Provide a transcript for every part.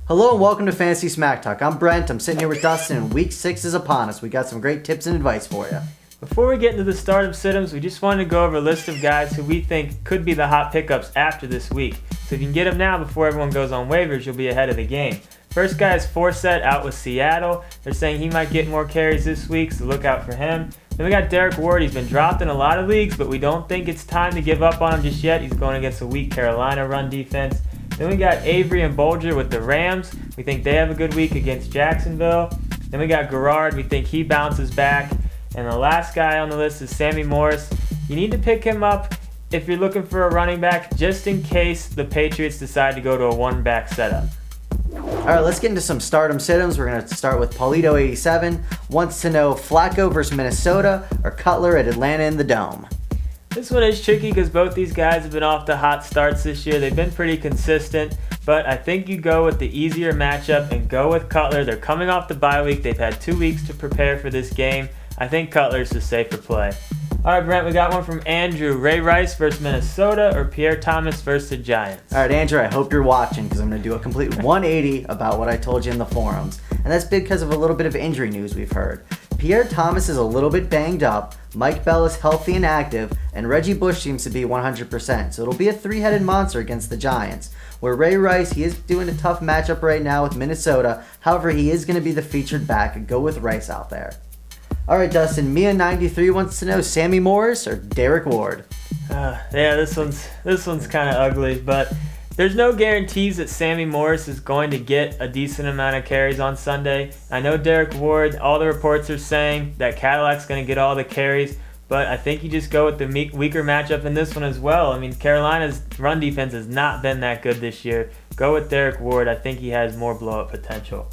Hello and welcome to Fantasy Smack Talk. I'm Brent, I'm sitting here with Dustin, and week 6 is upon us. We got some great tips and advice for you. Before we get into the start of Siddums, we just wanted to go over a list of guys who we think could be the hot pickups after this week. So if you can get them now before everyone goes on waivers, you'll be ahead of the game. First guy is Forsett out with Seattle. They're saying he might get more carries this week, so look out for him. Then we got Derek Ward. He's been dropped in a lot of leagues, but we don't think it's time to give up on him just yet. He's going against a weak Carolina run defense. Then we got Avery and Bolger with the Rams. We think they have a good week against Jacksonville. Then we got Garrard. We think he bounces back. And the last guy on the list is Sammy Morris. You need to pick him up if you're looking for a running back, just in case the Patriots decide to go to a one-back setup. Alright, let's get into some stardom sittums. We're going to start with Paulito87. Wants to know Flacco versus Minnesota or Cutler at Atlanta in the Dome. This one is tricky because both these guys have been off to hot starts this year. They've been pretty consistent, but I think you go with the easier matchup and go with Cutler. They're coming off the bye week. They've had 2 weeks to prepare for this game. I think Cutler's the safer play. All right, Brent, we got one from Andrew. Ray Rice versus Minnesota or Pierre Thomas versus the Giants? All right, Andrew, I hope you're watching because I'm going to do a complete 180 about what I told you in the forums. And that's because of a little bit of injury news we've heard. Pierre Thomas is a little bit banged up, Mike Bell is healthy and active, and Reggie Bush seems to be 100%. So it'll be a three-headed monster against the Giants. Where Ray Rice, he is doing a tough matchup right now with Minnesota. However, he is going to be the featured back, and go with Rice out there. Alright, Dustin, Mia93 wants to know Sammy Morris or Derek Ward? Yeah, this one's kind of ugly, but there's no guarantees that Sammy Morris is going to get a decent amount of carries on Sunday. I know Derek Ward, all the reports are saying that Cadillac's going to get all the carries, but I think you just go with the weaker matchup in this one as well. I mean, Carolina's run defense has not been that good this year. Go with Derek Ward. I think he has more blow-up potential.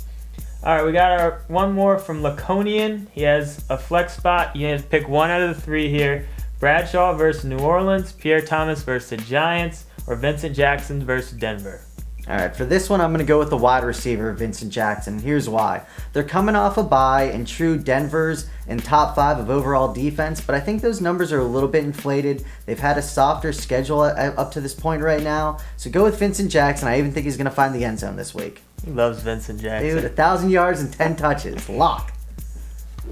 All right, we got our one more from Laconian. He has a flex spot. You have to pick one out of the 3 here. Bradshaw versus New Orleans, Pierre Thomas versus the Giants, or Vincent Jackson versus Denver. Alright, for this one I'm going to go with the wide receiver, Vincent Jackson. Here's why. They're coming off a bye, and true, Denver's in top 5 of overall defense, but I think those numbers are a little bit inflated. They've had a softer schedule up to this point right now, so go with Vincent Jackson. I even think he's going to find the end zone this week. He loves Vincent Jackson. Dude, 1,000 yards and 10 touches. Lock.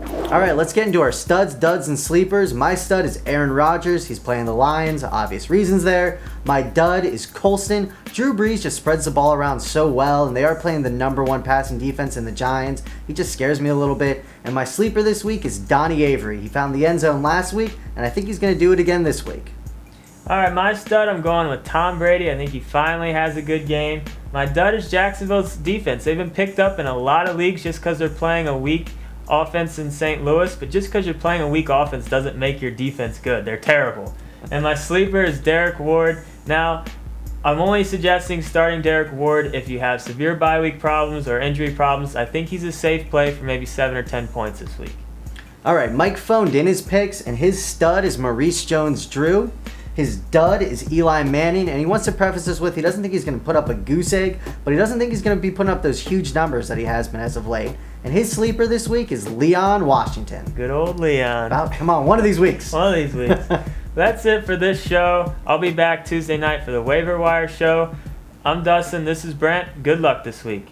Alright, let's get into our studs, duds, and sleepers. My stud is Aaron Rodgers. He's playing the Lions. Obvious reasons there. My dud is Colston. Drew Brees just spreads the ball around so well, and they are playing the #1 passing defense in the Giants. He just scares me a little bit. And my sleeper this week is Donnie Avery. He found the end zone last week, and I think he's going to do it again this week. Alright, my stud, I'm going with Tom Brady. I think he finally has a good game. My dud is Jacksonville's defense. They've been picked up in a lot of leagues just because they're playing a weak offense in St. Louis, but just because you're playing a weak offense doesn't make your defense good. They're terrible. And my sleeper is Derek Ward. Now, I'm only suggesting starting Derek Ward if you have severe bye week problems or injury problems. I think he's a safe play for maybe 7 or 10 points this week. Alright, Mike phoned in his picks, and his stud is Maurice Jones-Drew. His dud is Eli Manning, and he wants to preface this with he doesn't think he's going to put up a goose egg, but he doesn't think he's going to be putting up those huge numbers that he has been as of late. And his sleeper this week is Leon Washington. Good old Leon. Come on, one of these weeks. One of these weeks. That's it for this show. I'll be back Tuesday night for the Waiver Wire show. I'm Dustin. This is Brent. Good luck this week.